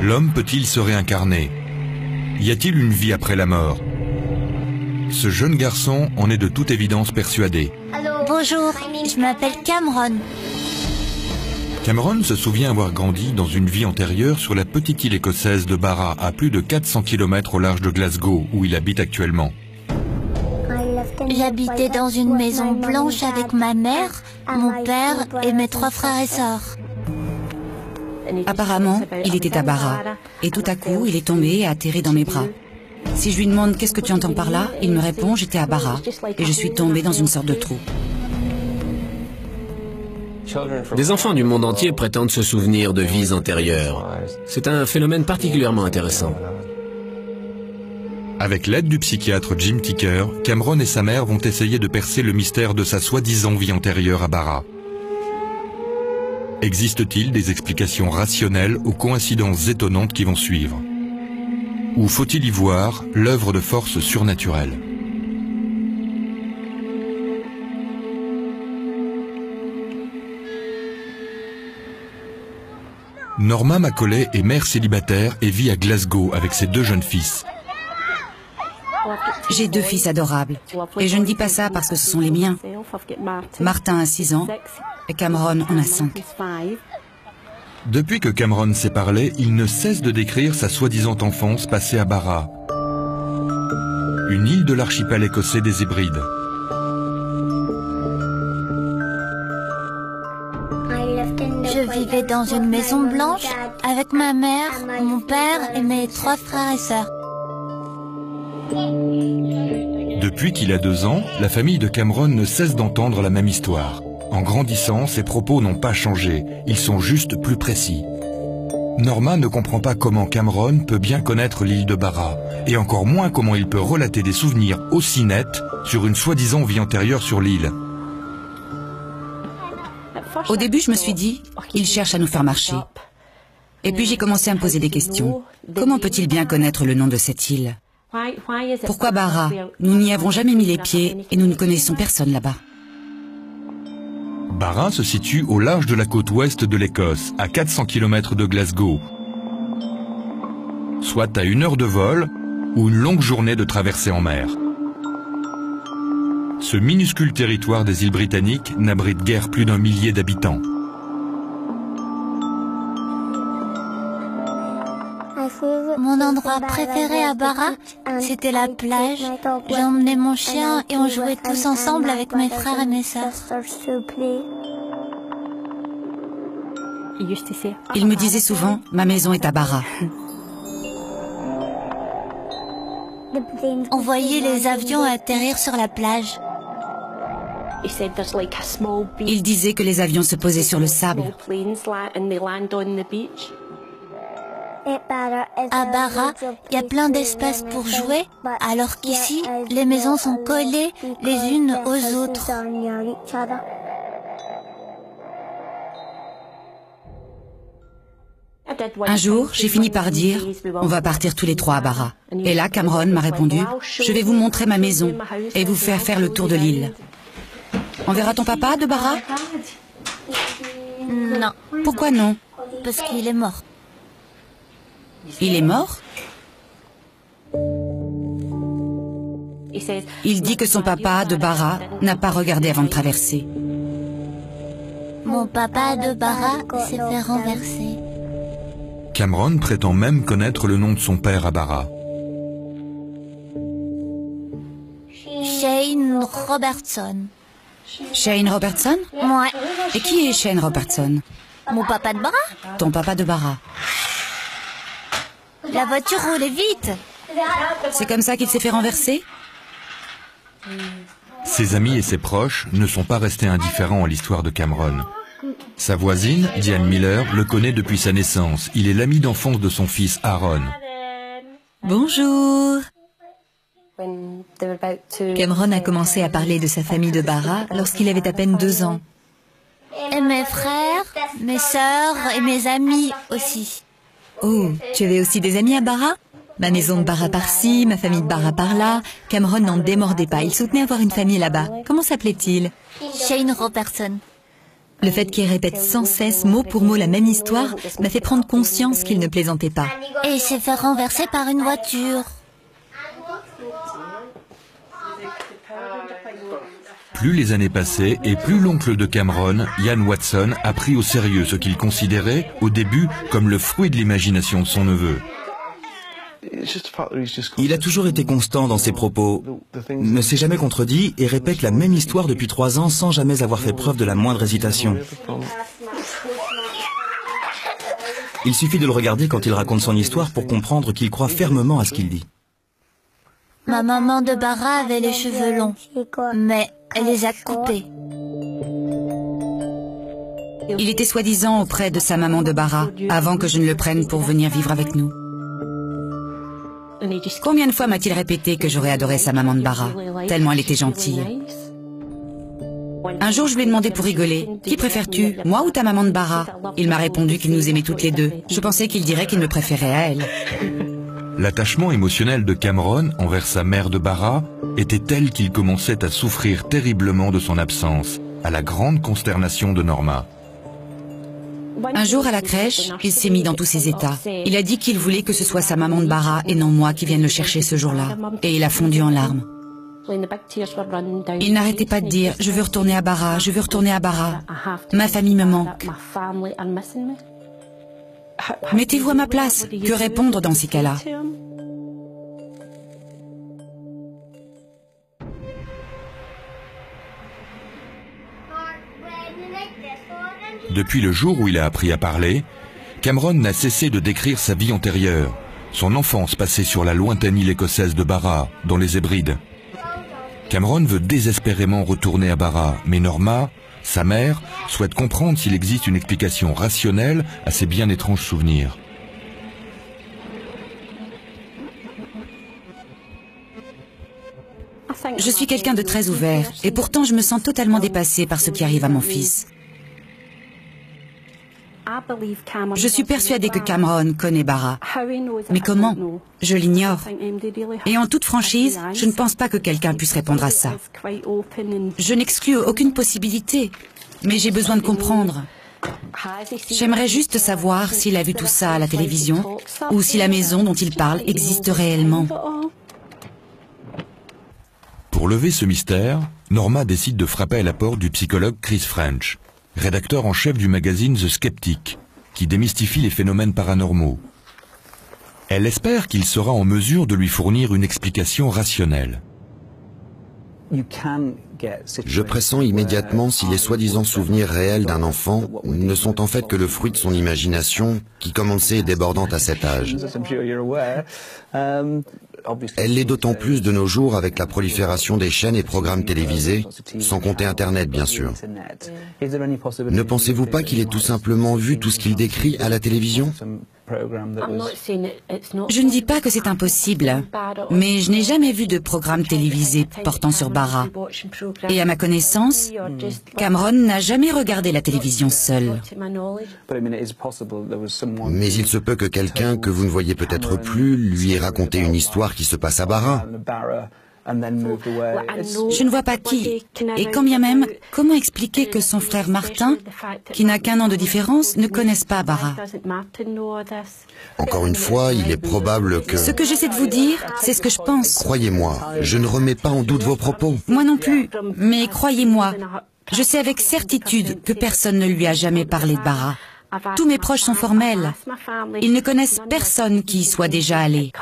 L'homme peut-il se réincarner? Y a-t-il une vie après la mort? Ce jeune garçon en est de toute évidence persuadé. Bonjour, je m'appelle Cameron. Cameron se souvient avoir grandi dans une vie antérieure sur la petite île écossaise de Barra, à plus de 400 km au large de Glasgow, où il habite actuellement. J'habitais dans une maison blanche avec ma mère, mon père et mes 3 frères et sœurs. Apparemment, il était à Barra. Et tout à coup, il est tombé et a atterri dans mes bras. Si je lui demande qu'est-ce que tu entends par là, il me répond j'étais à Barra. Et je suis tombée dans une sorte de trou. Des enfants du monde entier prétendent se souvenir de vies antérieures. C'est un phénomène particulièrement intéressant. Avec l'aide du psychiatre Jim Ticker, Cameron et sa mère vont essayer de percer le mystère de sa soi-disant vie antérieure à Barra. Existe-t-il des explications rationnelles aux coïncidences étonnantes qui vont suivre? Ou faut-il y voir l'œuvre de forces surnaturelles? Norma Macaulay est mère célibataire et vit à Glasgow avec ses 2 jeunes fils. J'ai 2 fils adorables. Et je ne dis pas ça parce que ce sont les miens. Martin a 6 ans et Cameron en a 5. Depuis que Cameron s'est parlé, il ne cesse de décrire sa soi-disant enfance passée à Barra, une île de l'archipel écossais des Hébrides. Je vivais dans une maison blanche avec ma mère, mon père et mes 3 frères et sœurs. Depuis qu'il a 2 ans, la famille de Cameron ne cesse d'entendre la même histoire. En grandissant, ses propos n'ont pas changé, ils sont juste plus précis. Norma ne comprend pas comment Cameron peut bien connaître l'île de Barra, et encore moins comment il peut relater des souvenirs aussi nets sur une soi-disant vie antérieure sur l'île. Au début, je me suis dit, il cherche à nous faire marcher. Et puis j'ai commencé à me poser des questions. Comment peut-il bien connaître le nom de cette île? Pourquoi Barra? Nous n'y avons jamais mis les pieds et nous ne connaissons personne là-bas. Barra se situe au large de la côte ouest de l'Écosse, à 400 km de Glasgow, soit à 1 heure de vol ou une longue journée de traversée en mer. Ce minuscule territoire des îles britanniques n'abrite guère plus d'1 millier d'habitants. Mon endroit préféré à Barra, c'était la plage. J'emmenais mon chien et on jouait tous ensemble avec mes frères et mes sœurs. Il me disait souvent, ma maison est à Barra. On voyait les avions atterrir sur la plage. Il disait que les avions se posaient sur le sable. À Barra, il y a plein d'espace pour jouer, alors qu'ici, les maisons sont collées les unes aux autres. Un jour, j'ai fini par dire, on va partir tous les 3 à Barra. Et là, Cameron m'a répondu, je vais vous montrer ma maison et vous faire le tour de l'île. On verra ton papa de Barra? Non, Pourquoi non? parce qu'il est mort. Il est mort? Il dit que son papa de Barra n'a pas regardé avant de traverser. Mon papa de Barra s'est fait renverser. Cameron prétend même connaître le nom de son père à Barra. Shane Robertson. Shane Robertson? Ouais. Et qui est Shane Robertson? Mon papa de Barra? Ton papa de Barra. La voiture roulait vite. C'est comme ça qu'il s'est fait renverser? Ses amis et ses proches ne sont pas restés indifférents à l'histoire de Cameron. Sa voisine, Diane Miller, le connaît depuis sa naissance. Il est l'ami d'enfance de son fils Aaron. Bonjour. Cameron a commencé à parler de sa famille de Barra lorsqu'il avait à peine 2 ans. Et mes frères, mes sœurs et mes amis aussi. Oh, tu avais aussi des amis à Barra? Ma maison de Barra par-ci, ma famille de Barra par-là. Cameron n'en démordait pas, il soutenait avoir une famille là-bas. Comment s'appelait-il? Shane Robertson. Le fait qu'il répète sans cesse, mot pour mot, la même histoire m'a fait prendre conscience qu'il ne plaisantait pas. Et il s'est fait renverser par une voiture. Plus les années passaient et plus l'oncle de Cameron, Ian Watson, a pris au sérieux ce qu'il considérait, au début, comme le fruit de l'imagination de son neveu. Il a toujours été constant dans ses propos, ne s'est jamais contredit et répète la même histoire depuis 3 ans sans jamais avoir fait preuve de la moindre hésitation. Il suffit de le regarder quand il raconte son histoire pour comprendre qu'il croit fermement à ce qu'il dit. Ma maman de Bara avait les cheveux longs, mais elle les a coupés. Il était soi-disant auprès de sa maman de Bara, avant que je ne le prenne pour venir vivre avec nous. Combien de fois m'a-t-il répété que j'aurais adoré sa maman de Bara, tellement elle était gentille. Un jour, je lui ai demandé pour rigoler, « Qui préfères-tu, moi ou ta maman de Bara ?» Il m'a répondu qu'il nous aimait toutes les deux. Je pensais qu'il dirait qu'il me préférait à elle. L'attachement émotionnel de Cameron envers sa mère de Bara était tel qu'il commençait à souffrir terriblement de son absence, à la grande consternation de Norma. Un jour à la crèche, il s'est mis dans tous ses états. Il a dit qu'il voulait que ce soit sa maman de Bara et non moi qui vienne le chercher ce jour-là. Et il a fondu en larmes. Il n'arrêtait pas de dire « Je veux retourner à Bara, je veux retourner à Bara. Ma famille me manque. » Mettez-vous à ma place. Que répondre dans ces cas-là? Depuis le jour où il a appris à parler, Cameron n'a cessé de décrire sa vie antérieure, son enfance passée sur la lointaine île écossaise de Bara, dans les Hébrides. Cameron veut désespérément retourner à Bara, mais Norma, sa mère, souhaite comprendre s'il existe une explication rationnelle à ces bien étranges souvenirs. Je suis quelqu'un de très ouvert, et pourtant je me sens totalement dépassée par ce qui arrive à mon fils. Je suis persuadée que Cameron connaît Bara. Mais comment? Je l'ignore. Et en toute franchise, je ne pense pas que quelqu'un puisse répondre à ça. Je n'exclus aucune possibilité, mais j'ai besoin de comprendre. J'aimerais juste savoir s'il a vu tout ça à la télévision, ou si la maison dont il parle existe réellement. Pour lever ce mystère, Norma décide de frapper à la porte du psychologue Chris French, rédacteur en chef du magazine The Skeptic, qui démystifie les phénomènes paranormaux. Elle espère qu'il sera en mesure de lui fournir une explication rationnelle. Je pressens immédiatement si les soi-disant souvenirs réels d'un enfant ne sont en fait que le fruit de son imagination qui, comme on le sait, est débordante à cet âge. Elle l'est d'autant plus de nos jours avec la prolifération des chaînes et programmes télévisés, sans compter Internet bien sûr. Ne pensez-vous pas qu'il ait tout simplement vu tout ce qu'il décrit à la télévision ? Je ne dis pas que c'est impossible, mais je n'ai jamais vu de programme télévisé portant sur Bara. Et à ma connaissance, Cameron n'a jamais regardé la télévision seul. Mais il se peut que quelqu'un que vous ne voyez peut-être plus lui ait raconté une histoire qui se passe à Bara. Je ne vois pas qui. Et quand bien même, comment expliquer que son frère Martin, qui n'a qu'1 an de différence, ne connaisse pas Bara? Encore une fois, il est probable que... Ce que j'essaie de vous dire, c'est ce que je pense. Croyez-moi, je ne remets pas en doute vos propos. Moi non plus, mais croyez-moi, je sais avec certitude que personne ne lui a jamais parlé de Bara. Tous mes proches sont formels. Ils ne connaissent personne qui y soit déjà allé.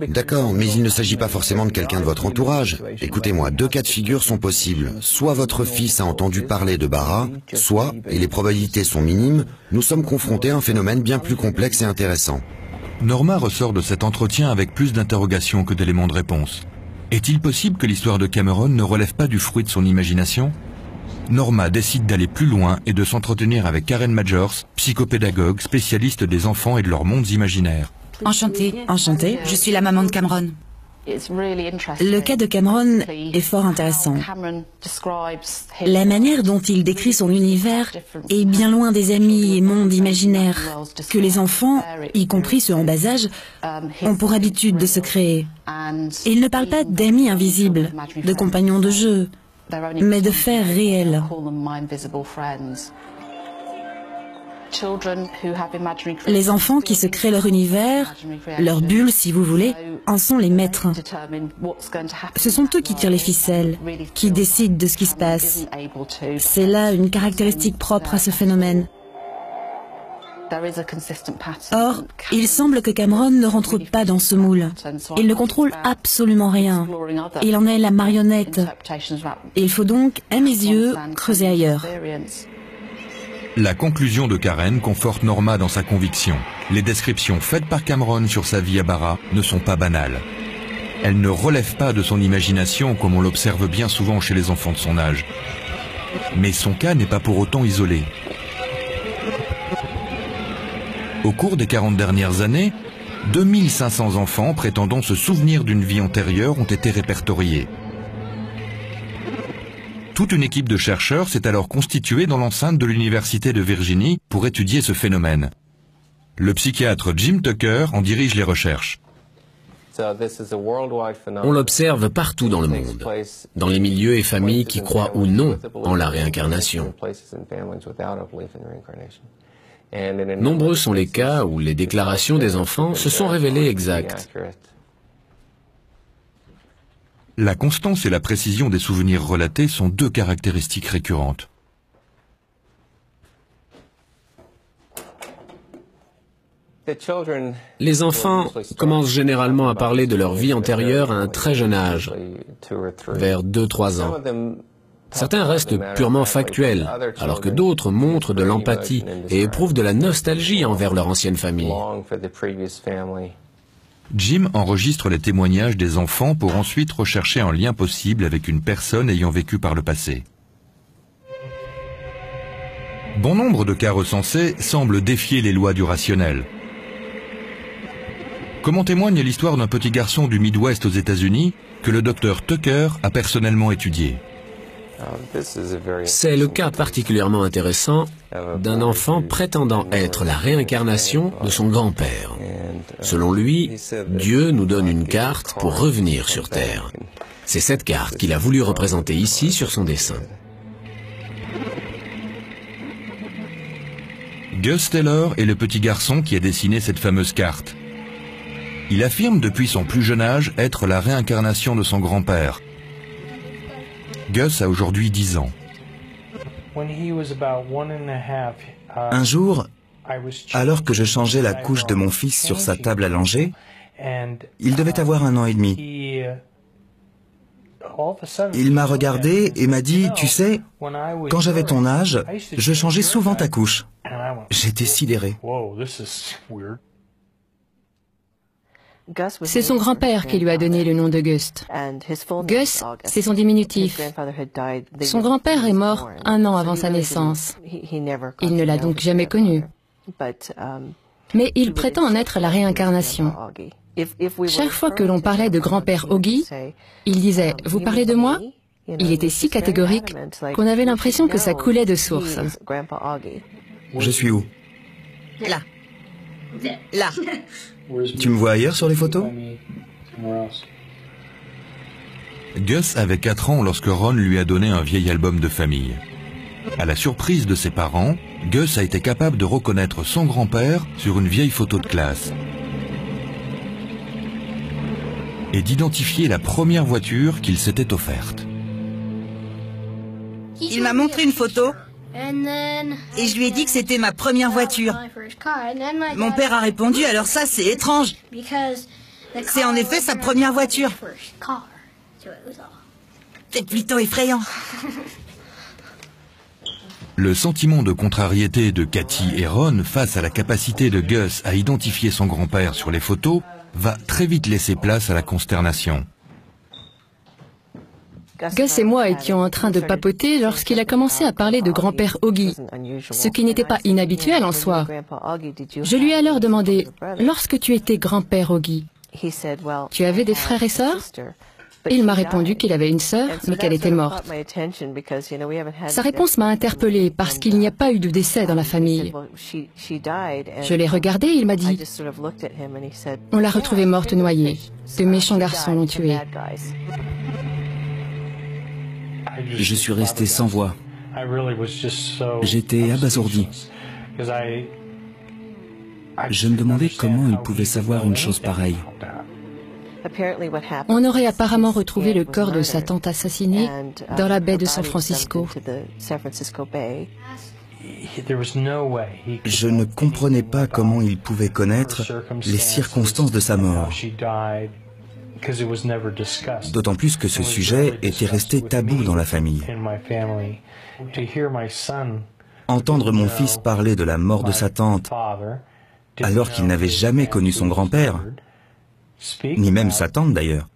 D'accord, mais il ne s'agit pas forcément de quelqu'un de votre entourage. Écoutez-moi, 2 cas de figure sont possibles. Soit votre fils a entendu parler de Bara, soit, et les probabilités sont minimes, nous sommes confrontés à un phénomène bien plus complexe et intéressant. Norma ressort de cet entretien avec plus d'interrogations que d'éléments de réponse. Est-il possible que l'histoire de Cameron ne relève pas du fruit de son imagination ? Norma décide d'aller plus loin et de s'entretenir avec Karen Majors, psychopédagogue, spécialiste des enfants et de leurs mondes imaginaires. Enchantée. Enchantée. Je suis la maman de Cameron. Le cas de Cameron est fort intéressant. La manière dont il décrit son univers est bien loin des amis et mondes imaginaires que les enfants, y compris ceux en bas âge, ont pour habitude de se créer. Et il ne parle pas d'amis invisibles, de compagnons de jeu, mais de faits réels. Les enfants qui se créent leur univers, leur bulle si vous voulez, en sont les maîtres. Ce sont eux qui tirent les ficelles, qui décident de ce qui se passe. C'est là une caractéristique propre à ce phénomène. Or, il semble que Cameron ne rentre pas dans ce moule. Il ne contrôle absolument rien. Il en est la marionnette. Il faut donc, à mes yeux, creuser ailleurs. La conclusion de Karen conforte Norma dans sa conviction. Les descriptions faites par Cameron sur sa vie à Barra ne sont pas banales. Elles ne relèvent pas de son imagination comme on l'observe bien souvent chez les enfants de son âge. Mais son cas n'est pas pour autant isolé. Au cours des 40 dernières années, 2500 enfants prétendant se souvenir d'une vie antérieure ont été répertoriés. Toute une équipe de chercheurs s'est alors constituée dans l'enceinte de l'Université de Virginie pour étudier ce phénomène. Le psychiatre Jim Tucker en dirige les recherches. On l'observe partout dans le monde, dans les milieux et familles qui croient ou non en la réincarnation. Nombreux sont les cas où les déclarations des enfants se sont révélées exactes. La constance et la précision des souvenirs relatés sont deux caractéristiques récurrentes. Les enfants commencent généralement à parler de leur vie antérieure à un très jeune âge, vers 2-3 ans. Certains restent purement factuels, alors que d'autres montrent de l'empathie et éprouvent de la nostalgie envers leur ancienne famille. Jim enregistre les témoignages des enfants pour ensuite rechercher un lien possible avec une personne ayant vécu par le passé. Bon nombre de cas recensés semblent défier les lois du rationnel. Comme en témoigne l'histoire d'un petit garçon du Midwest aux États-Unis que le docteur Tucker a personnellement étudié. C'est le cas particulièrement intéressant d'un enfant prétendant être la réincarnation de son grand-père. Selon lui, Dieu nous donne une carte pour revenir sur Terre. C'est cette carte qu'il a voulu représenter ici sur son dessin. Gus Taylor est le petit garçon qui a dessiné cette fameuse carte. Il affirme depuis son plus jeune âge être la réincarnation de son grand-père. Gus a aujourd'hui 10 ans. Un jour, alors que je changeais la couche de mon fils sur sa table allongée, il devait avoir 1 an et demi. Il m'a regardé et m'a dit, « Tu sais, quand j'avais ton âge, je changeais souvent ta couche. » J'étais sidéré. C'est son grand-père qui lui a donné le nom de Gust. Gus, c'est son diminutif. Son grand-père est mort 1 an avant sa naissance. Il ne l'a donc jamais connu. Mais il prétend en être la réincarnation. Chaque fois que l'on parlait de grand-père Augie, il disait « Vous parlez de moi ?» Il était si catégorique qu'on avait l'impression que ça coulait de source. Je suis où? Là. Là. Tu me vois ailleurs sur les photos? Gus avait 4 ans lorsque Ron lui a donné un vieil album de famille. À la surprise de ses parents, Gus a été capable de reconnaître son grand-père sur une vieille photo de classe et d'identifier la première voiture qu'il s'était offerte. Il m'a montré une photo et je lui ai dit que c'était ma première voiture. Mon père a répondu, alors ça c'est étrange. C'est en effet sa première voiture. C'est plutôt effrayant. Le sentiment de contrariété de Cathy et Ron face à la capacité de Gus à identifier son grand-père sur les photos va très vite laisser place à la consternation. Gus et moi étions en train de papoter lorsqu'il a commencé à parler de grand-père Augie, ce qui n'était pas inhabituel en soi. Je lui ai alors demandé, lorsque tu étais grand-père Augie, tu avais des frères et sœurs? Il m'a répondu qu'il avait une sœur, mais qu'elle était morte. Sa réponse m'a interpellée parce qu'il n'y a pas eu de décès dans la famille. Je l'ai regardé et il m'a dit, on l'a retrouvée morte noyée. De méchants garçons l'ont tuée. Je suis resté sans voix. J'étais abasourdi. Je me demandais comment il pouvait savoir une chose pareille. On aurait apparemment retrouvé le corps de sa tante assassinée dans la baie de San Francisco. Je ne comprenais pas comment il pouvait connaître les circonstances de sa mort. D'autant plus que ce sujet était resté tabou dans la famille. Entendre mon fils parler de la mort de sa tante alors qu'il n'avait jamais connu son grand-père, ni même sa tante d'ailleurs,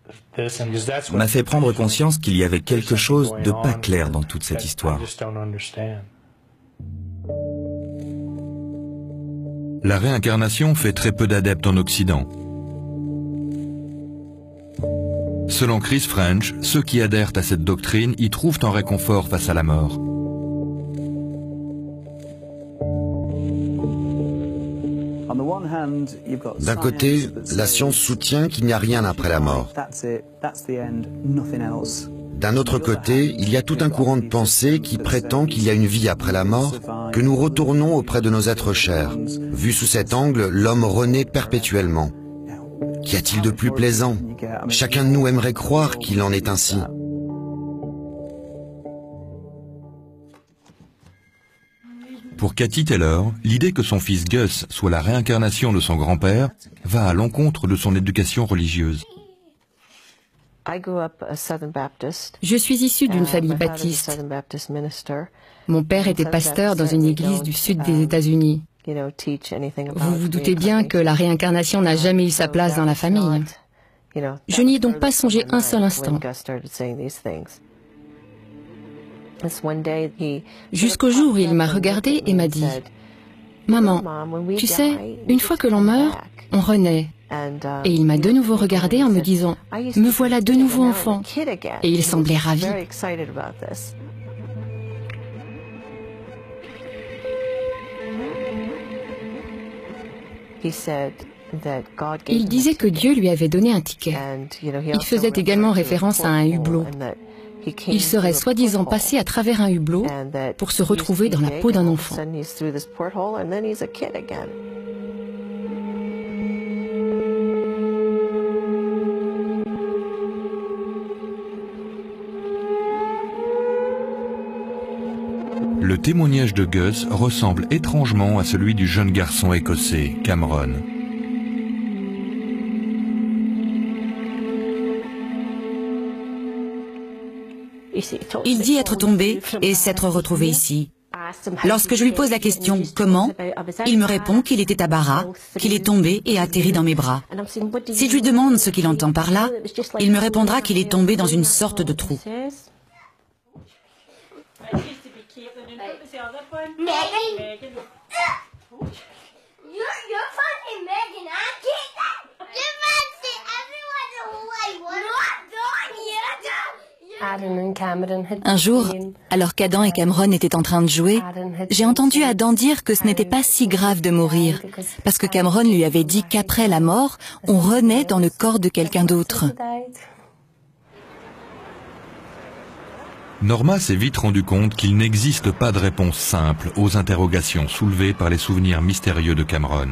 m'a fait prendre conscience qu'il y avait quelque chose de pas clair dans toute cette histoire. La réincarnation fait très peu d'adeptes en Occident. Selon Chris French, ceux qui adhèrent à cette doctrine y trouvent un réconfort face à la mort. D'un côté, la science soutient qu'il n'y a rien après la mort. D'un autre côté, il y a tout un courant de pensée qui prétend qu'il y a une vie après la mort, que nous retournons auprès de nos êtres chers. Vu sous cet angle, l'homme renaît perpétuellement. Qu'y a-t-il de plus plaisant? Chacun de nous aimerait croire qu'il en est ainsi. Pour Cathy Taylor, l'idée que son fils Gus soit la réincarnation de son grand-père va à l'encontre de son éducation religieuse. Je suis issue d'une famille baptiste. Mon père était pasteur dans une église du sud des États-Unis. Vous vous doutez bien que la réincarnation n'a jamais eu sa place dans la famille. Je n'y ai donc pas songé un seul instant. Jusqu'au jour où il m'a regardé et m'a dit « Maman, tu sais, une fois que l'on meurt, on renaît. » Et il m'a de nouveau regardé en me disant « Me voilà de nouveau enfant. » Et il semblait ravi. Il disait que Dieu lui avait donné un ticket. Il faisait également référence à un hublot. Il serait soi-disant passé à travers un hublot pour se retrouver dans la peau d'un enfant. Le témoignage de Gus ressemble étrangement à celui du jeune garçon écossais, Cameron. Il dit être tombé et s'être retrouvé ici. Lorsque je lui pose la question « Comment ?», il me répond qu'il était à Barra, qu'il est tombé et atterri dans mes bras. Si je lui demande ce qu'il entend par là, il me répondra qu'il est tombé dans une sorte de trou. Un jour, alors qu'Adam et Cameron étaient en train de jouer, j'ai entendu Adam dire que ce n'était pas si grave de mourir, parce que Cameron lui avait dit qu'après la mort, on renaît dans le corps de quelqu'un d'autre. Norma s'est vite rendu compte qu'il n'existe pas de réponse simple aux interrogations soulevées par les souvenirs mystérieux de Cameron.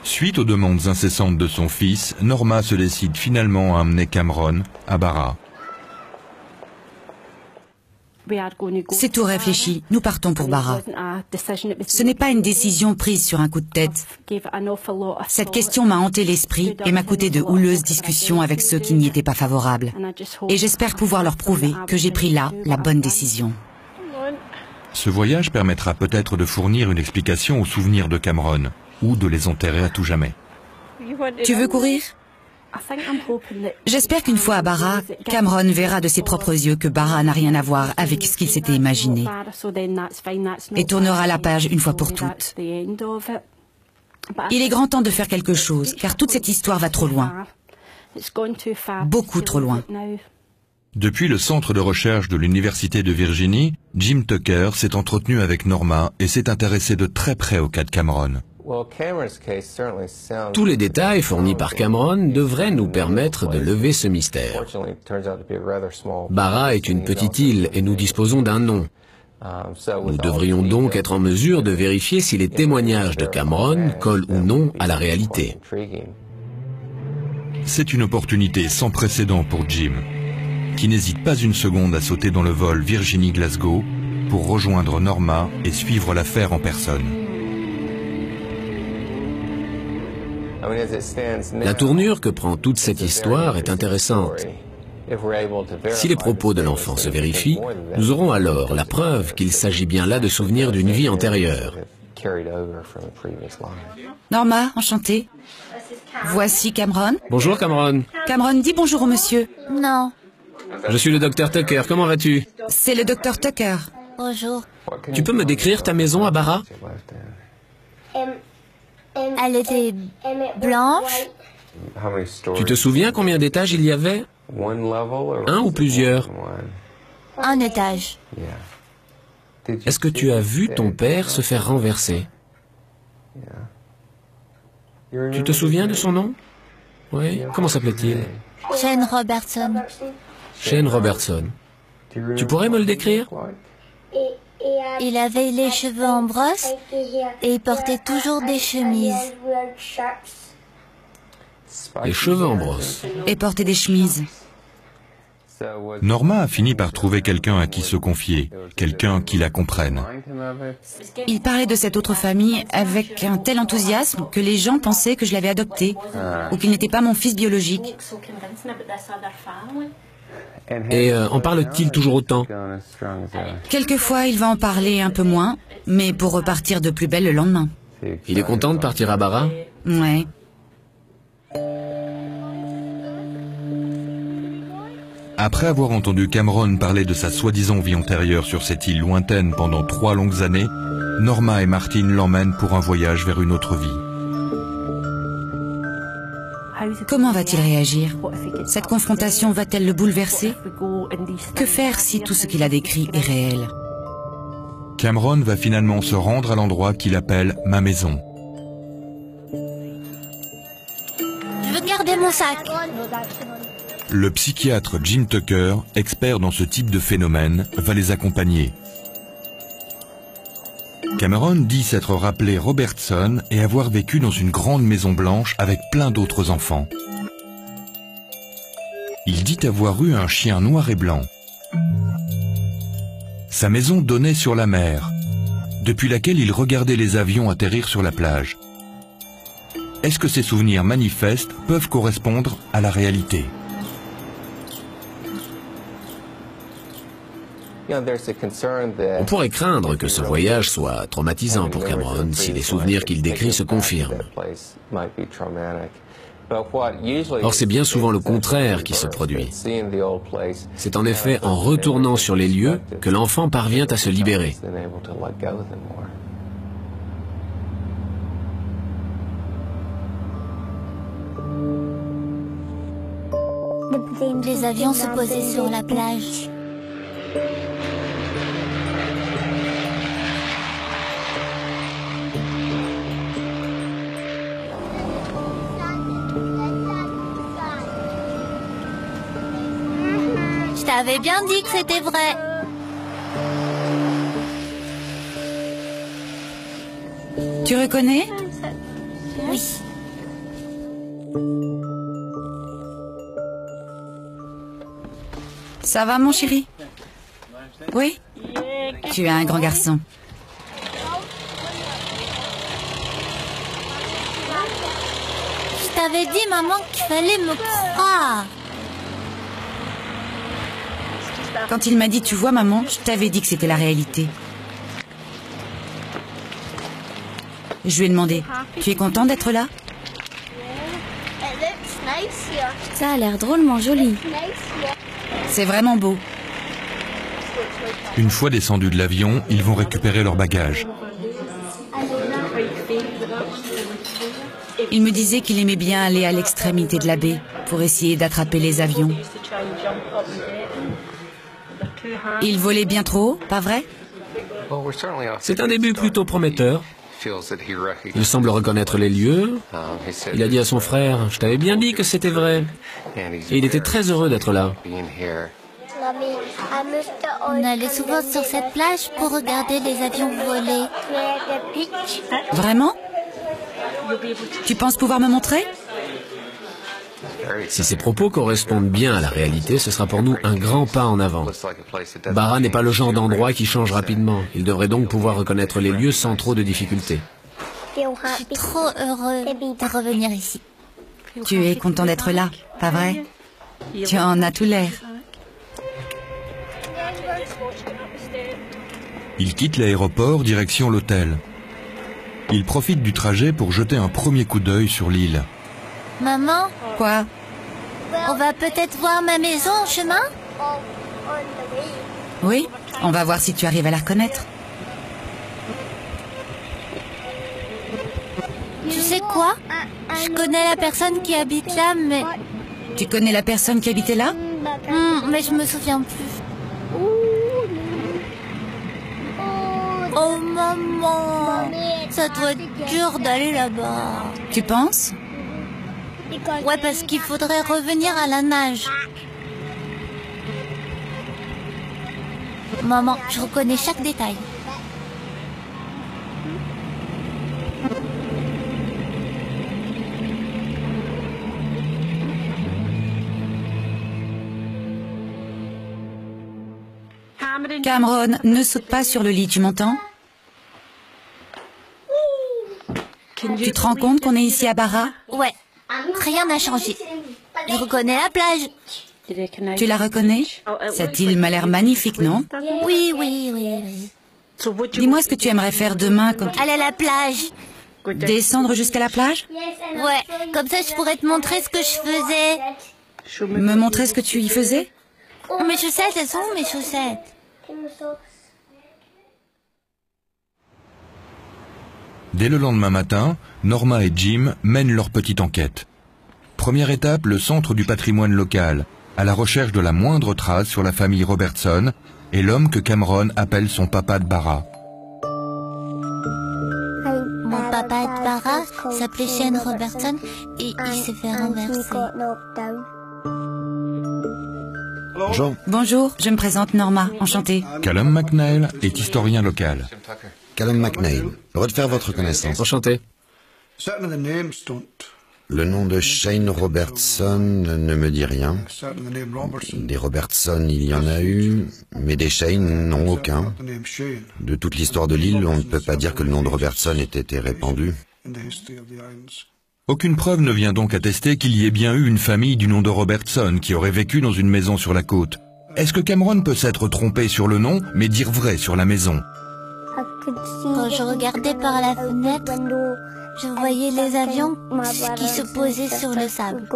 Suite aux demandes incessantes de son fils, Norma se décide finalement à amener Cameron à Barra. C'est tout réfléchi, nous partons pour Barra. Ce n'est pas une décision prise sur un coup de tête. Cette question m'a hanté l'esprit et m'a coûté de houleuses discussions avec ceux qui n'y étaient pas favorables. Et j'espère pouvoir leur prouver que j'ai pris là la bonne décision. Ce voyage permettra peut-être de fournir une explication aux souvenirs de Cameron, ou de les enterrer à tout jamais. Tu veux courir ? J'espère qu'une fois à Barra, Cameron verra de ses propres yeux que Barra n'a rien à voir avec ce qu'il s'était imaginé et tournera la page une fois pour toutes. Il est grand temps de faire quelque chose, car toute cette histoire va trop loin. Beaucoup trop loin. Depuis le centre de recherche de l'Université de Virginie, Jim Tucker s'est entretenu avec Norma et s'est intéressé de très près au cas de Cameron. Tous les détails fournis par Cameron devraient nous permettre de lever ce mystère. Barra est une petite île et nous disposons d'un nom. Nous devrions donc être en mesure de vérifier si les témoignages de Cameron collent ou non à la réalité. C'est une opportunité sans précédent pour Jim, qui n'hésite pas une seconde à sauter dans le vol Virginie-Glasgow pour rejoindre Norma et suivre l'affaire en personne. La tournure que prend toute cette histoire est intéressante. Si les propos de l'enfant se vérifient, nous aurons alors la preuve qu'il s'agit bien là de souvenirs d'une vie antérieure. Norma, enchantée. Voici Cameron. Bonjour Cameron. Cameron, dis bonjour au monsieur. Non. Je suis le docteur Tucker, comment vas-tu? C'est le docteur Tucker. Bonjour. Tu peux me décrire ta maison à Barra? Elle était blanche. Tu te souviens combien d'étages il y avait? Un ou plusieurs? Un étage. Est-ce que tu as vu ton père se faire renverser? Tu te souviens de son nom? Oui, comment s'appelait-il? Shane Robertson. Shane Robertson. Tu pourrais me le décrire? Il avait les cheveux en brosse et il portait toujours des chemises. Les cheveux en brosse. Et portait des chemises. Norma a fini par trouver quelqu'un à qui se confier, quelqu'un qui la comprenne. Il parlait de cette autre famille avec un tel enthousiasme que les gens pensaient que je l'avais adopté ou qu'il n'était pas mon fils biologique. Et en parle-t-il toujours autant? Quelquefois, il va en parler un peu moins, mais pour repartir de plus belle le lendemain. Il est content de partir à Barra? Ouais. Après avoir entendu Cameron parler de sa soi-disant vie antérieure sur cette île lointaine pendant 3 longues années, Norma et Martin l'emmènent pour un voyage vers une autre vie. Comment va-t-il réagir? Cette confrontation va-t-elle le bouleverser? Que faire si tout ce qu'il a décrit est réel? Cameron va finalement se rendre à l'endroit qu'il appelle « ma maison ». Je veux garder mon sac. Le psychiatre Jim Tucker, expert dans ce type de phénomène, va les accompagner. Cameron dit s'être rappelé Robertson et avoir vécu dans une grande maison blanche avec plein d'autres enfants. Il dit avoir eu un chien noir et blanc. Sa maison donnait sur la mer, depuis laquelle il regardait les avions atterrir sur la plage. Est-ce que ces souvenirs manifestes peuvent correspondre à la réalité ? On pourrait craindre que ce voyage soit traumatisant pour Cameron si les souvenirs qu'il décrit se confirment. Or, c'est bien souvent le contraire qui se produit. C'est en effet en retournant sur les lieux que l'enfant parvient à se libérer. Les avions se posaient sur la plage. Je t'avais bien dit que c'était vrai. Tu reconnais? Oui. Ça va, mon chéri? Oui? Tu es un grand garçon. Je t'avais dit, maman, qu'il fallait me croire. Quand il m'a dit, tu vois, maman, je t'avais dit que c'était la réalité. Je lui ai demandé, tu es content d'être là? Ça a l'air drôlement joli. C'est vraiment beau. Une fois descendus de l'avion, ils vont récupérer leurs bagages. Il me disait qu'il aimait bien aller à l'extrémité de la baie pour essayer d'attraper les avions. Il volait bien trop haut, pas vrai? C'est un début plutôt prometteur. Il semble reconnaître les lieux. Il a dit à son frère, « Je t'avais bien dit que c'était vrai. » Et il était très heureux d'être là. On allait souvent sur cette plage pour regarder les avions voler. Vraiment? Tu penses pouvoir me montrer? Si ces propos correspondent bien à la réalité, ce sera pour nous un grand pas en avant. Barra n'est pas le genre d'endroit qui change rapidement. Il devrait donc pouvoir reconnaître les lieux sans trop de difficultés. Je suis trop heureux de revenir ici. Tu es content d'être là, pas vrai? Tu en as tout l'air. Il quitte l'aéroport direction l'hôtel. Il profite du trajet pour jeter un premier coup d'œil sur l'île. Maman, Quoi? on va peut-être voir ma maison en chemin? Oui, on va voir si tu arrives à la reconnaître. Tu sais quoi? Je connais la personne qui habite là, mais... Tu connais la personne qui habitait là? mais je me souviens plus. Oh maman, ça doit être dur d'aller là-bas. Tu penses? Ouais, parce qu'il faudrait revenir à la nage. Maman, je reconnais chaque détail. Cameron, ne saute pas sur le lit, tu m'entends? Tu te rends compte qu'on est ici à Barra? Ouais, rien n'a changé. Je reconnais la plage. Tu la reconnais? Cette île m'a l'air magnifique, non? Oui, oui, oui, oui. Dis-moi ce que tu aimerais faire demain quand... Aller à la plage. Descendre jusqu'à la plage? Ouais, comme ça je pourrais te montrer ce que je faisais. Me montrer ce que tu y faisais? Mes chaussettes, elles sont où mes chaussettes? Dès le lendemain matin, Norma et Jim mènent leur petite enquête. Première étape, le centre du patrimoine local, à la recherche de la moindre trace sur la famille Robertson et l'homme que Cameron appelle son papa de Barra. Mon papa de Barra s'appelait Shane Robertson et il s'est fait renverser. Bonjour. Bonjour, je me présente Norma, enchantée. Callum McNeil est historien local. Callum McNeil. Heureux de faire votre connaissance. Enchanté. Le nom de Shane Robertson ne me dit rien. Des Robertson, il y en a eu, mais des Shane, non aucun. De toute l'histoire de l'île, on ne peut pas dire que le nom de Robertson ait été répandu. Aucune preuve ne vient donc attester qu'il y ait bien eu une famille du nom de Robertson qui aurait vécu dans une maison sur la côte. Est-ce que Cameron peut s'être trompé sur le nom, mais dire vrai sur la maison? Quand je regardais par la fenêtre, je voyais les avions qui se posaient sur le sable.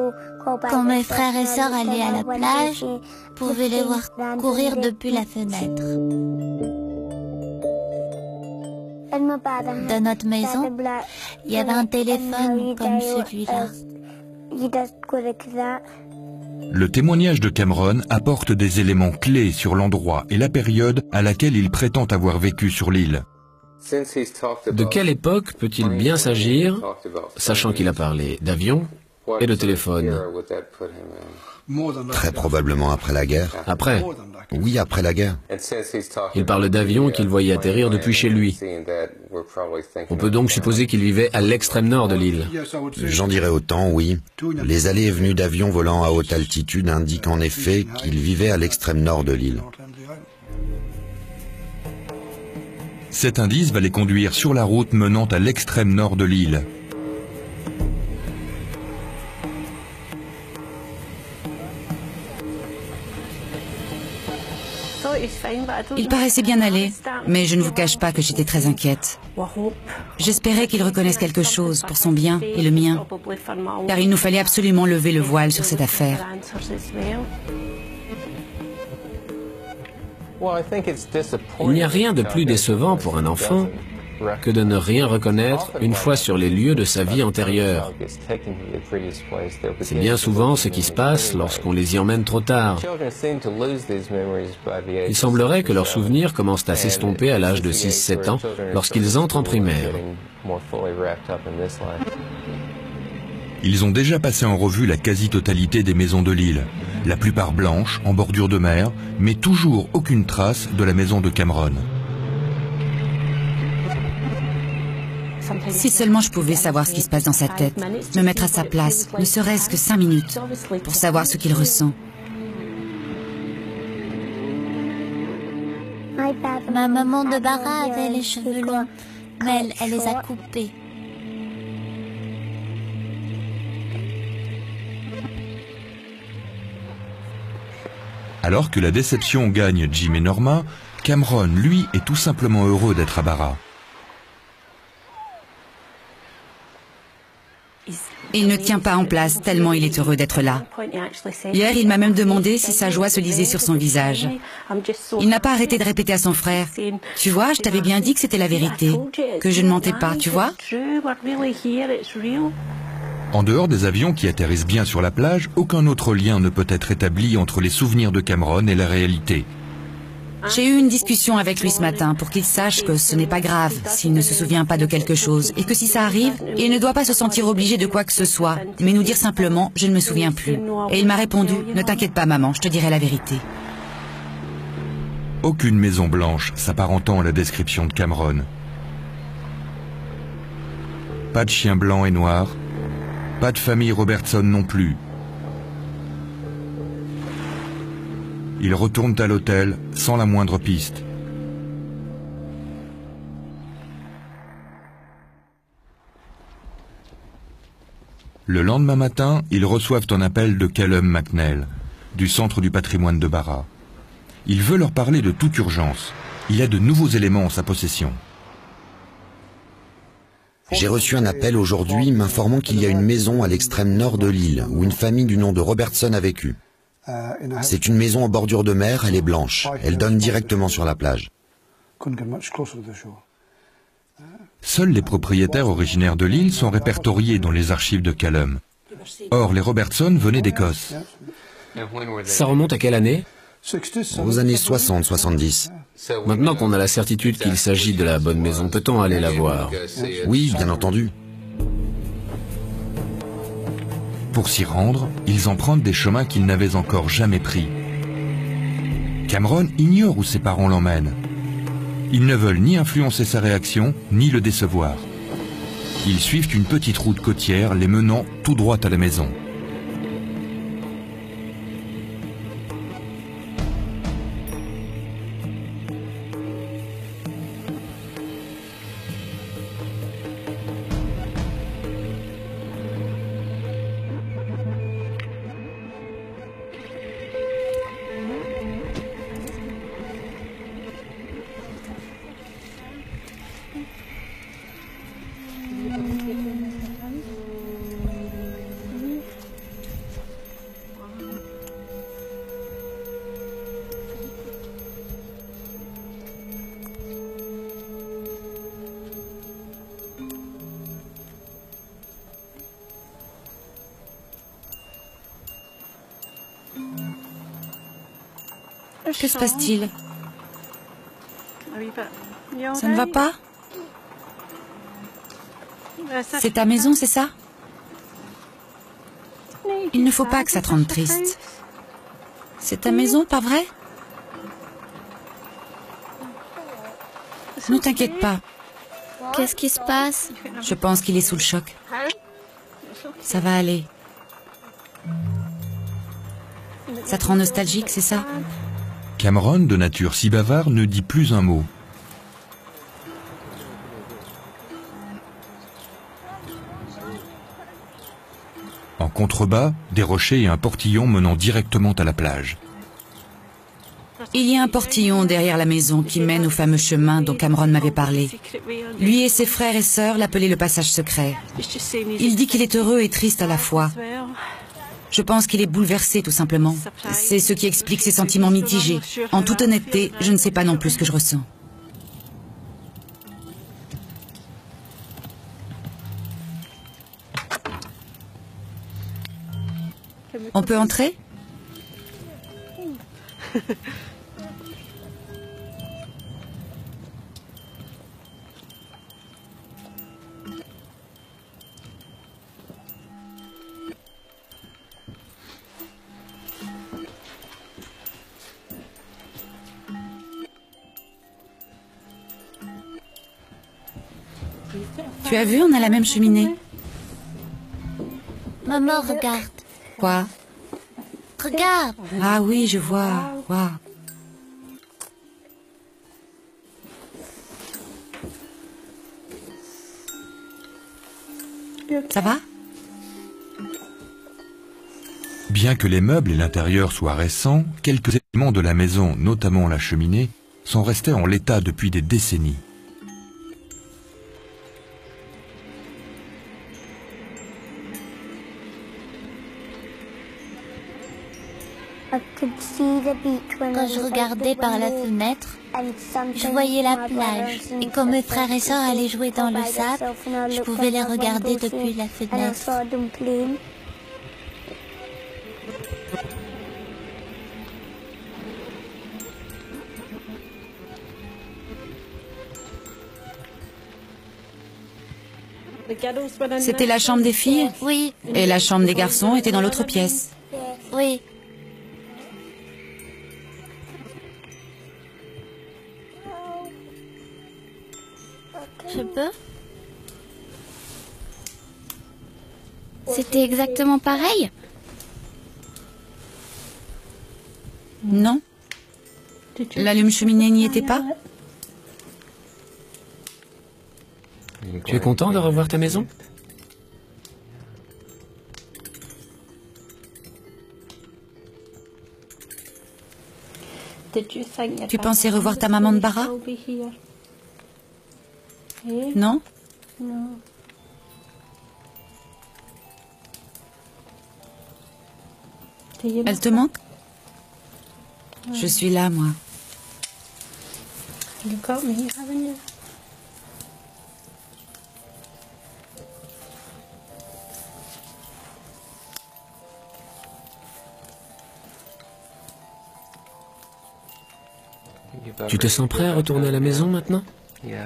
Quand mes frères et sœurs allaient à la plage, je pouvais les voir courir depuis la fenêtre. Dans notre maison, il y avait un téléphone comme celui-là. Le témoignage de Cameron apporte des éléments clés sur l'endroit et la période à laquelle il prétend avoir vécu sur l'île. De quelle époque peut-il bien s'agir, sachant qu'il a parlé d'avion et de téléphone? Très probablement après la guerre. Après, Oui, après la guerre. il parle d'avions qu'il voyait atterrir depuis chez lui. On peut donc supposer qu'il vivait à l'extrême nord de l'île. J'en dirais autant, oui. Les allées et venues d'avions volant à haute altitude indiquent en effet qu'il vivait à l'extrême nord de l'île. Cet indice va les conduire sur la route menant à l'extrême nord de l'île. Il paraissait bien aller, mais je ne vous cache pas que j'étais très inquiète. J'espérais qu'il reconnaisse quelque chose pour son bien et le mien, car il nous fallait absolument lever le voile sur cette affaire. Il n'y a rien de plus décevant pour un enfant que de ne rien reconnaître une fois sur les lieux de sa vie antérieure. C'est bien souvent ce qui se passe lorsqu'on les y emmène trop tard. Il semblerait que leurs souvenirs commencent à s'estomper à l'âge de 6-7 ans lorsqu'ils entrent en primaire. Ils ont déjà passé en revue la quasi-totalité des maisons de l'île, la plupart blanches, en bordure de mer, mais toujours aucune trace de la maison de Cameron. Si seulement je pouvais savoir ce qui se passe dans sa tête, me mettre à sa place, ne serait-ce que 5 minutes, pour savoir ce qu'il ressent. Ma maman de Bara avait les cheveux longs, mais elle les a coupés. Alors que la déception gagne Jim et Norma, Cameron, lui, est tout simplement heureux d'être à Bara. Il ne tient pas en place tellement il est heureux d'être là. Hier, il m'a même demandé si sa joie se lisait sur son visage. Il n'a pas arrêté de répéter à son frère, « Tu vois, je t'avais bien dit que c'était la vérité, que je ne mentais pas, tu vois ?» En dehors des avions qui atterrissent bien sur la plage, aucun autre lien ne peut être établi entre les souvenirs de Cameron et la réalité. J'ai eu une discussion avec lui ce matin pour qu'il sache que ce n'est pas grave s'il ne se souvient pas de quelque chose et que si ça arrive, il ne doit pas se sentir obligé de quoi que ce soit, mais nous dire simplement « je ne me souviens plus ». Et il m'a répondu « ne t'inquiète pas maman, je te dirai la vérité ». Aucune maison blanche s'apparentant à la description de Cameron. Pas de chien blanc et noir, pas de famille Robertson non plus. Ils retournent à l'hôtel sans la moindre piste. Le lendemain matin, ils reçoivent un appel de Callum McNeil, du Centre du patrimoine de Bara. Il veut leur parler de toute urgence. Il a de nouveaux éléments en sa possession. J'ai reçu un appel aujourd'hui m'informant qu'il y a une maison à l'extrême nord de l'île où une famille du nom de Robertson a vécu. C'est une maison en bordure de mer, elle est blanche. Elle donne directement sur la plage. Seuls les propriétaires originaires de l'île sont répertoriés dans les archives de Callum. Or, les Robertson venaient d'Écosse. Ça remonte à quelle année? Aux années 60-70. Maintenant qu'on a la certitude qu'il s'agit de la bonne maison, peut-on aller la voir? Oui, bien entendu. Pour s'y rendre, ils empruntent des chemins qu'ils n'avaient encore jamais pris. Cameron ignore où ses parents l'emmènent. Ils ne veulent ni influencer sa réaction, ni le décevoir. Ils suivent une petite route côtière les menant tout droit à la maison. Que se passe-t-il? Ça ne va pas? C'est ta maison, c'est ça? Il ne faut pas que ça te rende triste. C'est ta maison, pas vrai? Ne t'inquiète pas. Qu'est-ce qui se passe? Je pense qu'il est sous le choc. Ça va aller. Ça te rend nostalgique, c'est ça? Cameron, de nature si bavard, ne dit plus un mot. En contrebas, des rochers et un portillon menant directement à la plage. Il y a un portillon derrière la maison qui mène au fameux chemin dont Cameron m'avait parlé. Lui et ses frères et sœurs l'appelaient le passage secret. Il dit qu'il est heureux et triste à la fois. Je pense qu'il est bouleversé, tout simplement. C'est ce qui explique ses sentiments mitigés. En toute honnêteté, je ne sais pas non plus ce que je ressens. On peut entrer? Tu as vu, on a la même cheminée. Maman, regarde. Quoi? Regarde. Ah oui, je vois. Waouh. Ça va? Bien que les meubles et l'intérieur soient récents, quelques éléments de la maison, notamment la cheminée, sont restés en l'état depuis des décennies. Quand je regardais par la fenêtre, je voyais la plage. Et quand mes frères et sœurs allaient jouer dans le sable, je pouvais les regarder depuis la fenêtre. C'était la chambre des filles? Oui. Et la chambre des garçons était dans l'autre pièce? Oui. Je peux? C'était exactement pareil? Non. L'allume-cheminée n'y était pas? Tu es content de revoir ta maison? Tu pensais revoir ta maman de Bara? Non? Elle te manque? Je suis là, moi. Tu te sens prêt à retourner à la maison maintenant?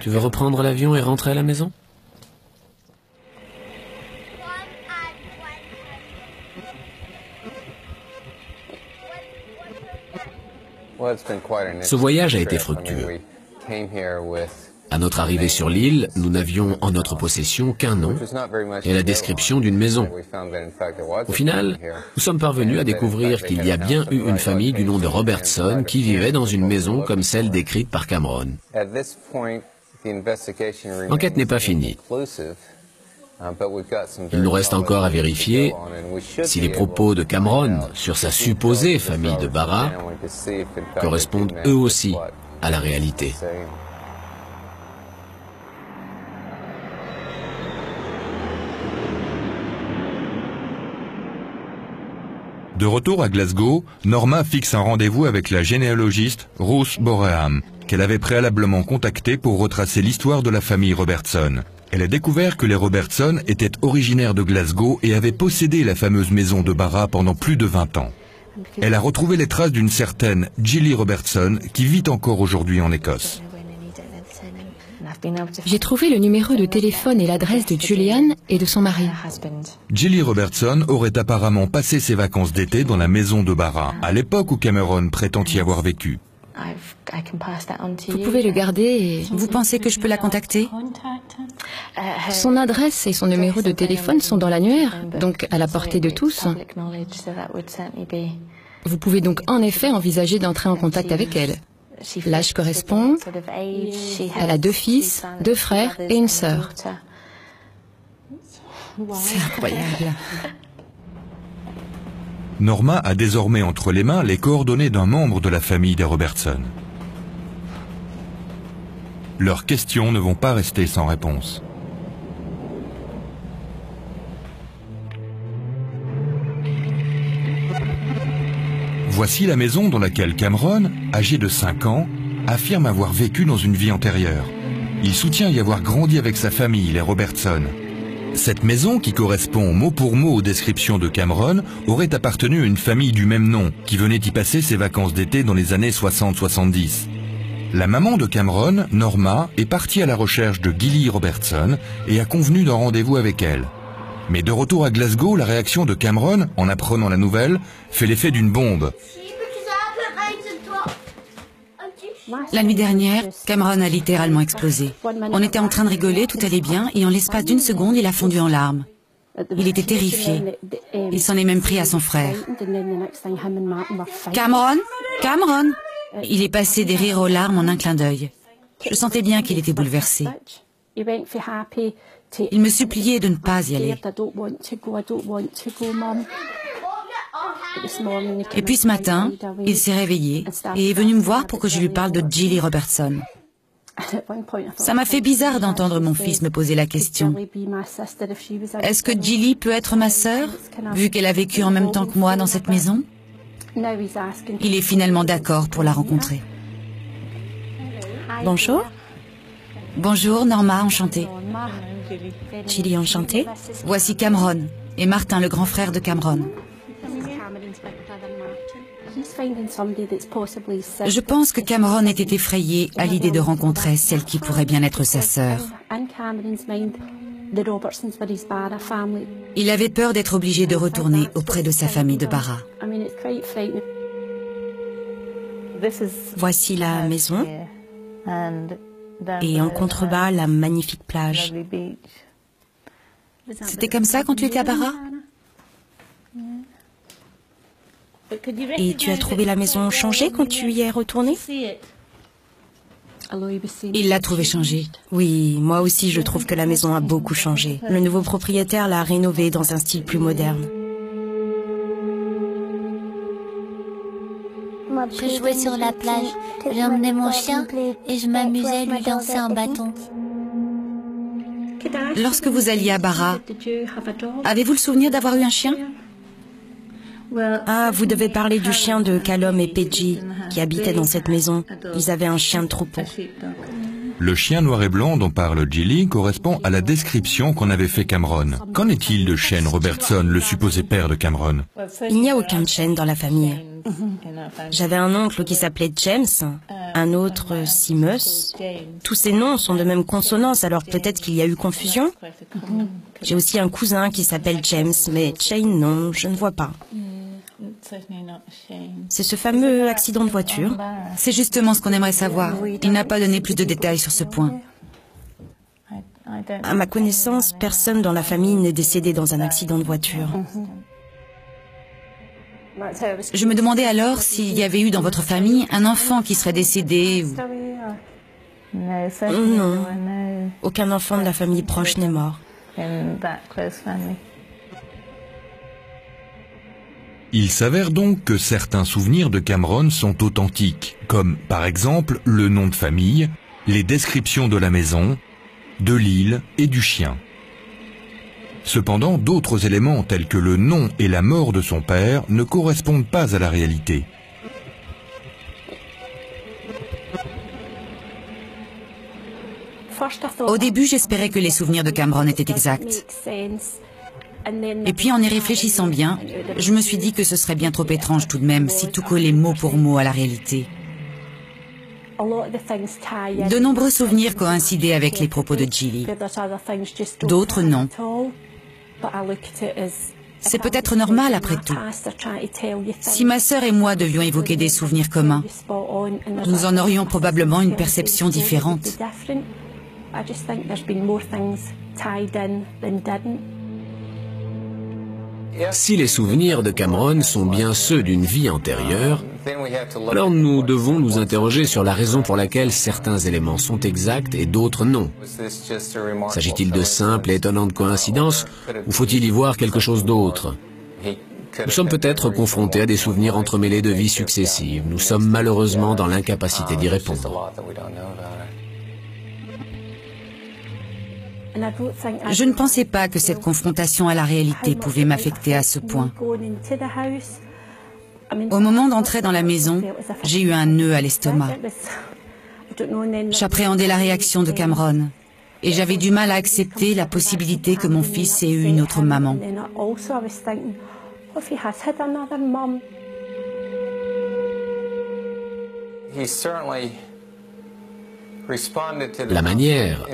Tu veux reprendre l'avion et rentrer à la maison? Ce voyage a été fructueux. À notre arrivée sur l'île, nous n'avions en notre possession qu'un nom et la description d'une maison. Au final, nous sommes parvenus à découvrir qu'il y a bien eu une famille du nom de Robertson qui vivait dans une maison comme celle décrite par Cameron. L'enquête n'est pas finie. Il nous reste encore à vérifier si les propos de Cameron sur sa supposée famille de Bara correspondent eux aussi à la réalité. De retour à Glasgow, Norma fixe un rendez-vous avec la généalogiste Ruth Boreham, qu'elle avait préalablement contactée pour retracer l'histoire de la famille Robertson. Elle a découvert que les Robertson étaient originaires de Glasgow et avaient possédé la fameuse maison de Bara pendant plus de 20 ans. Elle a retrouvé les traces d'une certaine Gilly Robertson qui vit encore aujourd'hui en Écosse. J'ai trouvé le numéro de téléphone et l'adresse de Julian et de son mari. Gilly Robertson aurait apparemment passé ses vacances d'été dans la maison de Bara, à l'époque où Cameron prétend y avoir vécu. Vous pouvez le garder et... Vous pensez que je peux la contacter? Son adresse et son numéro de téléphone sont dans l'annuaire, donc à la portée de tous. Vous pouvez donc en effet envisager d'entrer en contact avec elle. L'âge correspond. Elle a 2 fils, 2 frères et une sœur. C'est incroyable. Norma a désormais entre les mains les coordonnées d'un membre de la famille des Robertson. Leurs questions ne vont pas rester sans réponse. Voici la maison dans laquelle Cameron, âgé de 5 ans, affirme avoir vécu dans une vie antérieure. Il soutient y avoir grandi avec sa famille, les Robertson. Cette maison, qui correspond mot pour mot aux descriptions de Cameron, aurait appartenu à une famille du même nom, qui venait y passer ses vacances d'été dans les années 60-70. La maman de Cameron, Norma, est partie à la recherche de Gilly Robertson et a convenu d'un rendez-vous avec elle. Mais de retour à Glasgow, la réaction de Cameron, en apprenant la nouvelle, fait l'effet d'une bombe. La nuit dernière, Cameron a littéralement explosé. On était en train de rigoler, tout allait bien, et en l'espace d'une seconde, il a fondu en larmes. Il était terrifié. Il s'en est même pris à son frère. « Cameron, Cameron !» Il est passé des rires aux larmes en un clin d'œil. Je sentais bien qu'il était bouleversé. Il me suppliait de ne pas y aller. Et puis ce matin, il s'est réveillé et est venu me voir pour que je lui parle de Gilly Robertson. Ça m'a fait bizarre d'entendre mon fils me poser la question. Est-ce que Gilly peut être ma sœur, vu qu'elle a vécu en même temps que moi dans cette maison? Il est finalement d'accord pour la rencontrer. Bonjour. Bonjour, Norma, enchantée. Gilly, enchantée. Voici Cameron et Martin, le grand frère de Cameron. Je pense que Cameron était effrayé à l'idée de rencontrer celle qui pourrait bien être sa sœur. Il avait peur d'être obligé de retourner auprès de sa famille de Barra. Voici la maison et en contrebas la magnifique plage. C'était comme ça quand tu étais à Barra? Et tu as trouvé la maison changée quand tu y es retourné? Il l'a trouvée changée. Oui, moi aussi je trouve que la maison a beaucoup changé. Le nouveau propriétaire l'a rénovée dans un style plus moderne. Je jouais sur la plage, j'emmenais mon chien et je m'amusais à lui lancer un bâton. Lorsque vous alliez à Barra, avez-vous le souvenir d'avoir eu un chien? Ah, vous devez parler du chien de Callum et Peggy, qui habitaient dans cette maison. Ils avaient un chien de troupeau. Le chien noir et blanc dont parle Gilly correspond à la description qu'en avait fait Cameron. Qu'en est-il de Shane Robertson, le supposé père de Cameron? Il n'y a aucun Shane dans la famille. J'avais un oncle qui s'appelait James, un autre Seamus. Tous ces noms sont de même consonance, alors peut-être qu'il y a eu confusion. J'ai aussi un cousin qui s'appelle James, mais Shane, non, je ne vois pas. C'est ce fameux accident de voiture. C'est justement ce qu'on aimerait savoir. Il n'a pas donné plus de détails sur ce point. À ma connaissance, personne dans la famille n'est décédé dans un accident de voiture. Je me demandais alors s'il y avait eu dans votre famille un enfant qui serait décédé ou... Non, aucun enfant de la famille proche n'est mort. Il s'avère donc que certains souvenirs de Cameron sont authentiques, comme par exemple le nom de famille, les descriptions de la maison, de l'île et du chien. Cependant, d'autres éléments tels que le nom et la mort de son père ne correspondent pas à la réalité. Au début, j'espérais que les souvenirs de Cameron étaient exacts. Et puis en y réfléchissant bien, je me suis dit que ce serait bien trop étrange tout de même si tout collait mot pour mot à la réalité. De nombreux souvenirs coïncidaient avec les propos de Gilly. D'autres non. C'est peut-être normal après tout. Si ma sœur et moi devions évoquer des souvenirs communs, nous en aurions probablement une perception différente. Si les souvenirs de Cameron sont bien ceux d'une vie antérieure, alors nous devons nous interroger sur la raison pour laquelle certains éléments sont exacts et d'autres non. S'agit-il de simples et étonnantes coïncidences ou faut-il y voir quelque chose d'autre? Nous sommes peut-être confrontés à des souvenirs entremêlés de vies successives. Nous sommes malheureusement dans l'incapacité d'y répondre. Je ne pensais pas que cette confrontation à la réalité pouvait m'affecter à ce point. Au moment d'entrer dans la maison, j'ai eu un nœud à l'estomac. J'appréhendais la réaction de Cameron. Et j'avais du mal à accepter la possibilité que mon fils ait eu une autre maman. La manière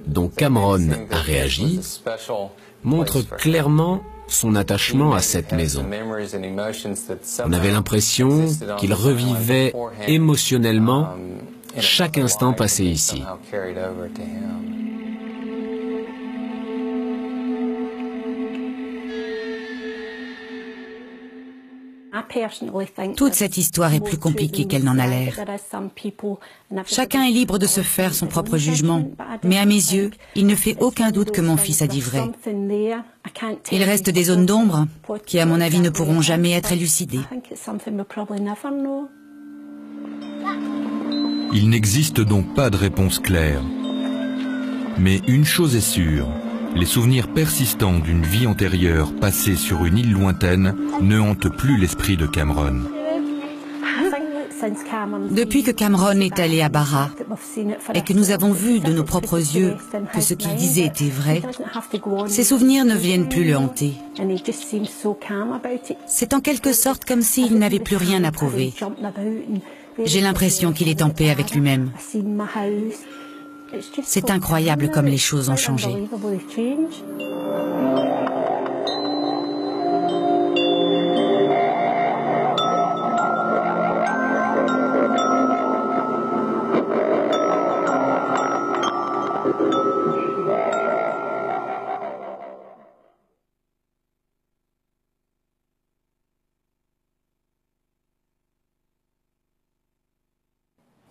dont Cameron a réagi montre clairement son attachement à cette maison. On avait l'impression qu'il revivait émotionnellement chaque instant passé ici. Toute cette histoire est plus compliquée qu'elle n'en a l'air. Chacun est libre de se faire son propre jugement, mais à mes yeux, il ne fait aucun doute que mon fils a dit vrai. Il reste des zones d'ombre qui, à mon avis, ne pourront jamais être élucidées. Il n'existe donc pas de réponse claire. Mais une chose est sûre, les souvenirs persistants d'une vie antérieure passée sur une île lointaine ne hantent plus l'esprit de Cameron. Depuis que Cameron est allé à Barra et que nous avons vu de nos propres yeux que ce qu'il disait était vrai, ses souvenirs ne viennent plus le hanter. C'est en quelque sorte comme s'il n'avait plus rien à prouver. J'ai l'impression qu'il est en paix avec lui-même. C'est incroyable comme les choses ont changé.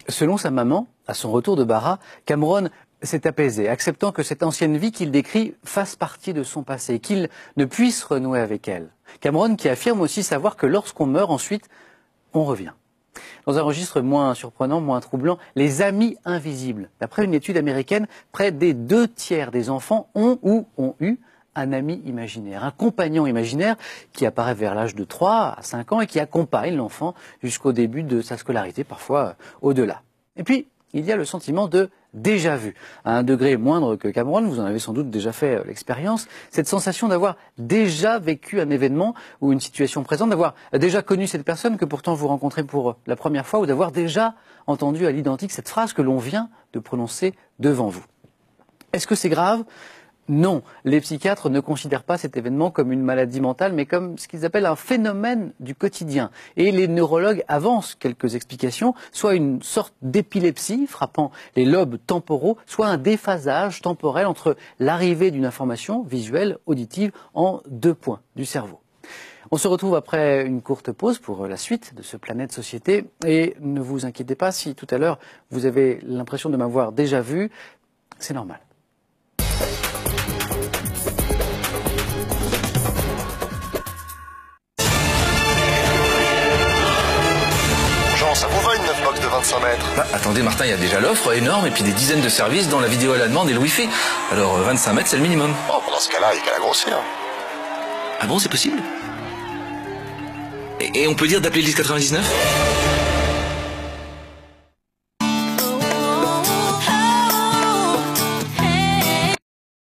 Selon sa maman, à son retour de Barra, Cameron s'est apaisé, acceptant que cette ancienne vie qu'il décrit fasse partie de son passé, qu'il ne puisse renouer avec elle. Cameron qui affirme aussi savoir que lorsqu'on meurt ensuite, on revient. Dans un registre moins surprenant, moins troublant, les amis invisibles. D'après une étude américaine, près des 2/3 des enfants ont ou ont eu un ami imaginaire, un compagnon imaginaire qui apparaît vers l'âge de 3 à 5 ans et qui accompagne l'enfant jusqu'au début de sa scolarité, parfois au-delà. Et puis, il y a le sentiment de déjà vu. À un degré moindre que Cameron, vous en avez sans doute déjà fait l'expérience, cette sensation d'avoir déjà vécu un événement ou une situation présente, d'avoir déjà connu cette personne que pourtant vous rencontrez pour la première fois ou d'avoir déjà entendu à l'identique cette phrase que l'on vient de prononcer devant vous. Est-ce que c'est grave ? Non, les psychiatres ne considèrent pas cet événement comme une maladie mentale, mais comme ce qu'ils appellent un phénomène du quotidien. Et les neurologues avancent quelques explications, soit une sorte d'épilepsie frappant les lobes temporaux, soit un déphasage temporel entre l'arrivée d'une information visuelle, auditive, en 2 points du cerveau. On se retrouve après une courte pause pour la suite de ce Planète Société. Et ne vous inquiétez pas si tout à l'heure vous avez l'impression de m'avoir déjà vu, c'est normal. Ça vous va une 9 box de 25 mètres? Bah, attendez Martin, il y a déjà l'offre énorme et puis des dizaines de services dont la vidéo à la demande et le wifi. Alors 25 mètres c'est le minimum. Oh, dans ce cas-là, il n'y a qu'à la grossir. Ah bon, c'est possible? Et on peut dire d'appeler l'IS 99?